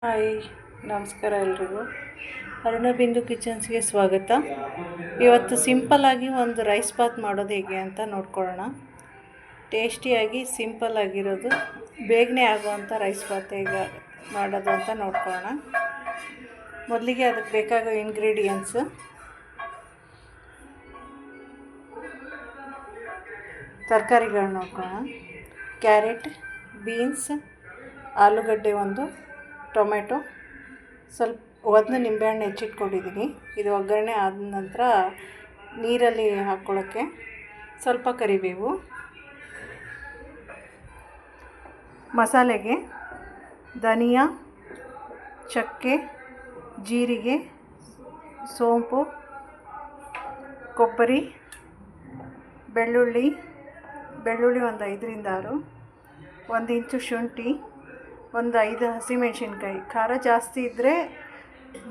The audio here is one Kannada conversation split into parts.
ಹಾಯ್, ನಮಸ್ಕಾರ ಎಲ್ರಿಗೂ. ಅರುಣಬಿಂದು ಕಿಚನ್ಸ್ಗೆ ಸ್ವಾಗತ. ಇವತ್ತು ಸಿಂಪಲ್ಲಾಗಿ ಒಂದು ರೈಸ್ ಬಾತ್ ಮಾಡೋದು ಹೇಗೆ ಅಂತ ನೋಡ್ಕೊಳ್ಳೋಣ. ಟೇಸ್ಟಿಯಾಗಿ ಸಿಂಪಲ್ ಆಗಿರೋದು, ಬೇಗನೆ ಆಗೋವಂಥ ರೈಸ್ ಬಾತ್ ಹೇಗೆ ಮಾಡೋದು ಅಂತ ನೋಡ್ಕೊಳ್ಳೋಣ. ಮೊದಲಿಗೆ ಅದಕ್ಕೆ ಬೇಕಾಗೋ ಇಂಗ್ರೀಡಿಯೆಂಟ್ಸು: ತರಕಾರಿಗಳನ್ನ ನೋಡ್ಕೊಳ್ಳೋಣ. ಕ್ಯಾರೆಟ್, ಬೀನ್ಸ್, ಆಲೂಗಡ್ಡೆ ಒಂದು, ಟೊಮೆಟೊ, ಸ್ವಲ್ಪ ಒಂದು ನಿಂಬೆಹಣ್ಣು ಹೆಚ್ಚಿಟ್ಕೊಂಡಿದ್ದೀನಿ. ಇದು ಒಗ್ಗರಣೆ ಆದ ನಂತರ ನೀರಲ್ಲಿ ಹಾಕ್ಕೊಳ್ಳೋಕ್ಕೆ. ಸ್ವಲ್ಪ ಕರಿಬೇವು. ಮಸಾಲೆಗೆ ಧನಿಯಾ, ಚಕ್ಕೆ, ಜೀರಿಗೆ, ಸೋಂಪು, ಕೊಬ್ಬರಿ, ಬೆಳ್ಳುಳ್ಳಿ ಒಂದು 5ರಿಂದ 6, 1 ಇಂಚು ಶುಂಠಿ, ಒಂದು 5 ಹಸಿಮೆಣ್ಸಿನ್ಕಾಯಿ. ಖಾರ ಜಾಸ್ತಿ ಇದ್ದರೆ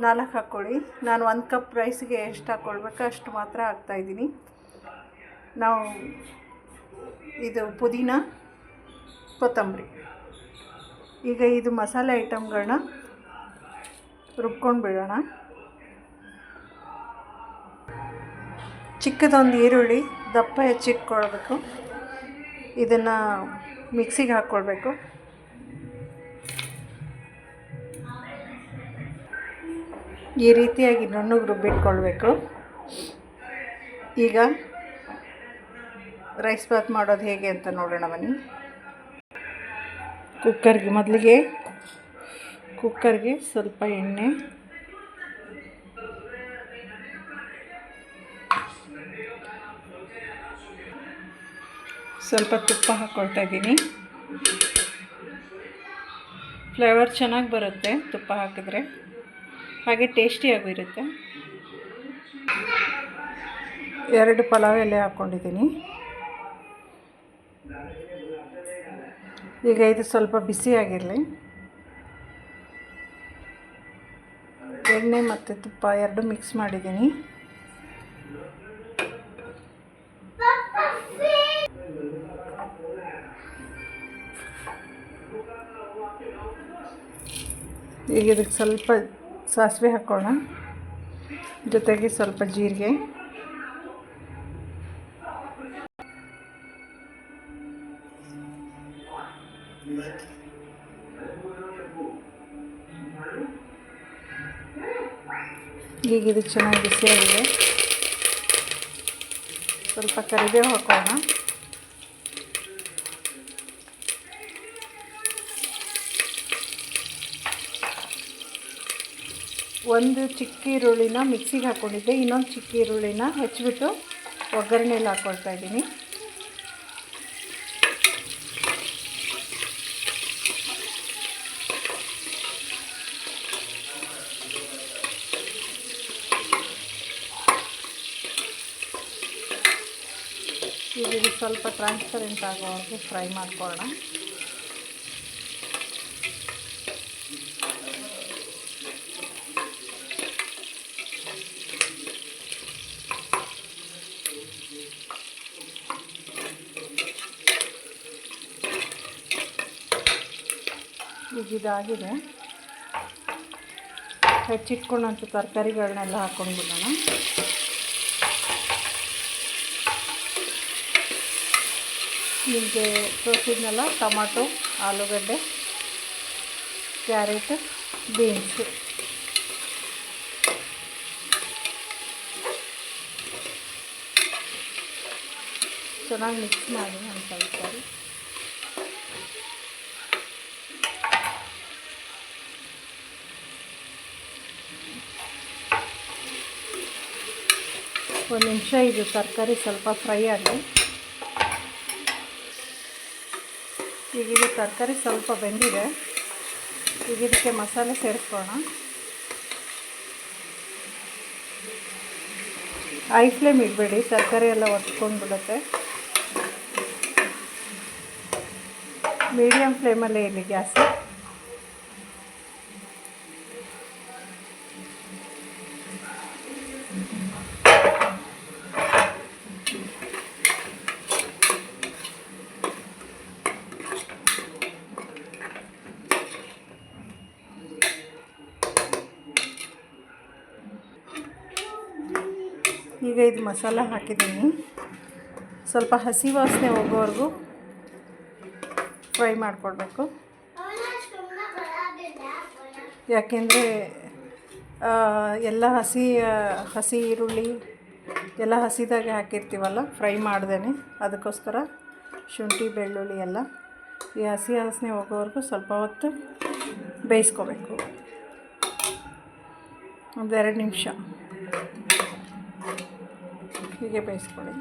4 ಹಾಕ್ಕೊಳ್ಳಿ. ನಾನು 1 ಕಪ್ ರೈಸ್ಗೆ ಎಷ್ಟು ಹಾಕ್ಕೊಳ್ಬೇಕು ಅಷ್ಟು ಮಾತ್ರ ಹಾಕ್ತಾಯಿದ್ದೀನಿ. ನಾವು ಇದು ಪುದೀನ, ಕೊತ್ತಂಬರಿ. ಈಗ ಇದು ಮಸಾಲೆ ಐಟಮ್ಗಳನ್ನ ರುಬ್ಕೊಂಡು ಬಿಡೋಣ. ಚಿಕ್ಕದೊಂದು ಈರುಳ್ಳಿ ದಪ್ಪ ಹೆಚ್ಚಿಟ್ಕೊಳ್ಬೇಕು. ಇದನ್ನು ಮಿಕ್ಸಿಗೆ ಹಾಕ್ಕೊಳ್ಬೇಕು. ಈ ರೀತಿಯಾಗಿ ನುಣ್ಣಗೆ ರುಬ್ಬಿಟ್ಕೊಳ್ಬೇಕು. ಈಗ ರೈಸ್ ಬಾತ್ ಮಾಡೋದು ಹೇಗೆ ಅಂತ ನೋಡೋಣ ಬನ್ನಿ. ಕುಕ್ಕರ್ಗೆ ಸ್ವಲ್ಪ ಎಣ್ಣೆ, ಸ್ವಲ್ಪ ತುಪ್ಪ ಹಾಕ್ಕೊಳ್ತಾ ಇದ್ದೀನಿ. ಫ್ಲೇವರ್ ಚೆನ್ನಾಗಿ ಬರುತ್ತೆ ತುಪ್ಪ ಹಾಕಿದ್ರೆ, ಹಾಗೆ ಟೇಸ್ಟಿಯಾಗೂ ಇರುತ್ತೆ. 2 ಪಲಾವ್ ಎಲೆ ಹಾಕ್ಕೊಂಡಿದ್ದೀನಿ. ಈಗ ಇದು ಸ್ವಲ್ಪ ಬಿಸಿಯಾಗಿರಲಿ. ಎಣ್ಣೆ ಮತ್ತು ತುಪ್ಪ 2 ಮಿಕ್ಸ್ ಮಾಡಿದ್ದೀನಿ. ಈಗ ಇದಕ್ಕೆ ಸ್ವಲ್ಪ ಸಾಸಿವೆ ಹಾಕೋಣ, ಜೊತೆಗೆ ಸ್ವಲ್ಪ ಜೀರಿಗೆ, ಈಗ ಇದು ಚೆನ್ನಾಗಿ ಬಿಸಿಯಾಗಿದೆ. ಸ್ವಲ್ಪ ಕರಿಬೇವು ಹಾಕೋಣ. ಒಂದು ಚಿಕ್ಕ ಈರುಳ್ಳಿನ ಮಿಕ್ಸಿಗೆ ಹಾಕ್ಕೊಂಡಿದ್ದೆ, ಇನ್ನೊಂದು ಚಿಕ್ಕ ಈರುಳ್ಳಿನ ಹೆಚ್ಚಿಬಿಟ್ಟು ಒಗ್ಗರಣೆಯಲ್ಲಿ ಹಾಕ್ಕೊಳ್ತಾ ಇದ್ದೀನಿ. ಈಗ ಇದು ಸ್ವಲ್ಪ ಟ್ರಾನ್ಸ್ಪರೆಂಟ್ ಆಗೋವರೆಗೂ ಫ್ರೈ ಮಾಡ್ಕೊಳ್ಳೋಣ. ಈಗ ಇದಾಗಿದೆ. ಹೆಚ್ಚಿಟ್ಕೊಂಡಂಥ ತರಕಾರಿಗಳನ್ನೆಲ್ಲ ಹಾಕ್ಕೊಂಡ್ಬಿಡೋಣ. ನಿಮಗೆ ತೋರಿಸಿದ್ನಲ್ಲ, ಟೊಮಾಟೊ, ಆಲೂಗಡ್ಡೆ, ಕ್ಯಾರೆಟ್, ಬೀನ್ಸು. ಚೆನ್ನಾಗಿ ಮಿಕ್ಸ್ ಮಾಡಿ ಒಂದು ಸ್ವಲ್ಪ. ಒಂದು ನಿಮಿಷ ಇದು ತರಕಾರಿ ಸ್ವಲ್ಪ ಫ್ರೈ ಆಗಲಿ. ಈಗ ಇದು ತರಕಾರಿ ಸ್ವಲ್ಪ ಬೆಂದಿದೆ. ಈಗ ಇದಕ್ಕೆ ಮಸಾಲೆ ಸೇರಿಸ್ಕೊಳ್ಳೋಣ. ಹೈ ಫ್ಲೇಮ್ ಇಡಬೇಡಿ, ತರಕಾರಿ ಎಲ್ಲ ಒತ್ಕೊಂಡು ಬಿಡುತ್ತೆ. ಮೀಡಿಯಮ್ ಫ್ಲೇಮಲ್ಲೇ ಇರಲಿ ಗ್ಯಾಸು. ಈಗ ಇದು ಮಸಾಲ ಹಾಕಿದ್ದೀನಿ. ಸ್ವಲ್ಪ ಹಸಿ ವಾಸನೆ ಹೋಗೋವರೆಗೂ ಫ್ರೈ ಮಾಡಿಕೊಡ್ಬೇಕು. ಯಾಕೆಂದರೆ ಎಲ್ಲ ಹಸಿ ಈರುಳ್ಳಿ ಎಲ್ಲ ಹಸಿದಾಗೆ ಹಾಕಿರ್ತೀವಲ್ಲ, ಫ್ರೈ ಮಾಡ್ದೇ. ಅದಕ್ಕೋಸ್ಕರ ಶುಂಠಿ ಬೆಳ್ಳುಳ್ಳಿ ಎಲ್ಲ ಈ ಹಸಿ ವಾಸನೆ ಹೋಗೋವರೆಗೂ ಸ್ವಲ್ಪ ಹೊತ್ತು ಬೇಯಿಸ್ಕೋಬೇಕು. ಒಂದು 2 ನಿಮಿಷ ಹೀಗೆ ಬೇಯಿಸ್ಕೊಳ್ಳಿ.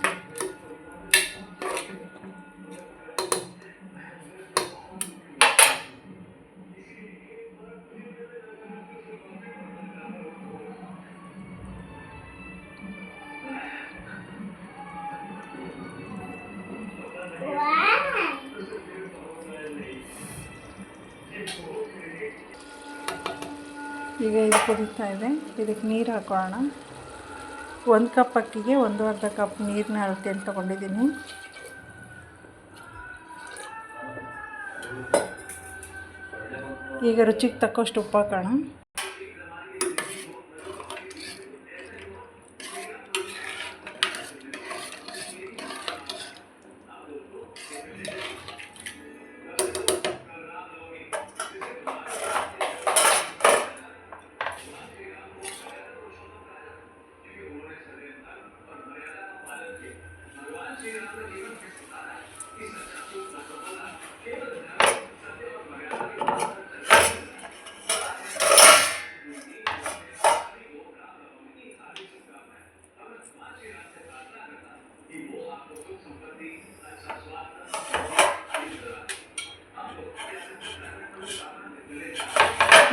ಈಗ ಇದು ಕುದೀತಾ ಇದೆ. ಇದಕ್ಕೆ ನೀರು ಹಾಕೋಣ. 1 ಕಪ್ ಅಕ್ಕಿಗೆ 1.5 ಕಪ್ ನೀರನ್ನ ಅಳತೆಯಲ್ಲಿ ತೊಗೊಂಡಿದ್ದೀನಿ. ಈಗ ರುಚಿಗೆ ತಕ್ಕಷ್ಟು ಉಪ್ಪು ಹಾಕೋಣ.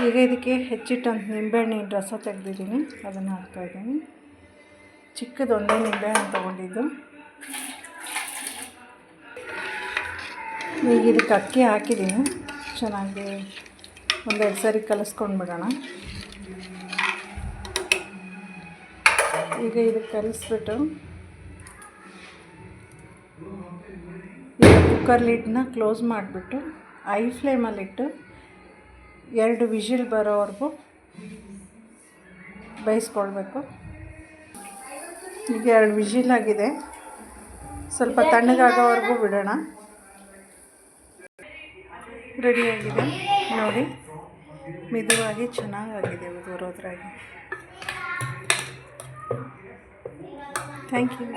ಈಗ ಇದಕ್ಕೆ ಹೆಚ್ಚಿಟ್ಟಂತ ನಿಂಬೆಹಣ್ಣಿನ ರಸ ತೆಗೆದಿದ್ದೀನಿ, ಅದನ್ನು ಹಾಕ್ತಾಯಿದ್ದೀನಿ. ಚಿಕ್ಕದೊಂದೇ ನಿಂಬೆಹಣ್ಣು ತೊಗೊಂಡಿದ್ದು. ಈಗ ಇದಕ್ಕೆ ಅಕ್ಕಿ ಹಾಕಿದ್ದೀನಿ. ಚೆನ್ನಾಗಿ 1-2 ಸರಿ ಕಲಿಸ್ಕೊಂಡು ಬಿಡೋಣ. ಈಗ ಇದಕ್ಕೆ ಕಲಿಸ್ಬಿಟ್ಟು ಈಗ ಕುಕ್ಕರ್ ಲಿಡ್ನ ಕ್ಲೋಸ್ ಮಾಡಿಬಿಟ್ಟು ಐ ಫ್ಲೇಮಲ್ಲಿಟ್ಟು 2 ವಿಷಿಲ್ ಬರೋವರೆಗೂ ಬೇಯಿಸ್ಕೊಳ್ಬೇಕು. ಈಗ 2 ವಿಷಿಲ್ ಆಗಿದೆ. ಸ್ವಲ್ಪ ತಣ್ಣಗಾಗೋವರೆಗೂ ಬಿಡೋಣ. ರೆಡಿಯಾಗಿದೆ ನೋಡಿ, ಮಿದುವಾಗಿ ಚೆನ್ನಾಗಾಗಿದೆ ಉದುರೋದ್ರಾಗಿ. Thank you.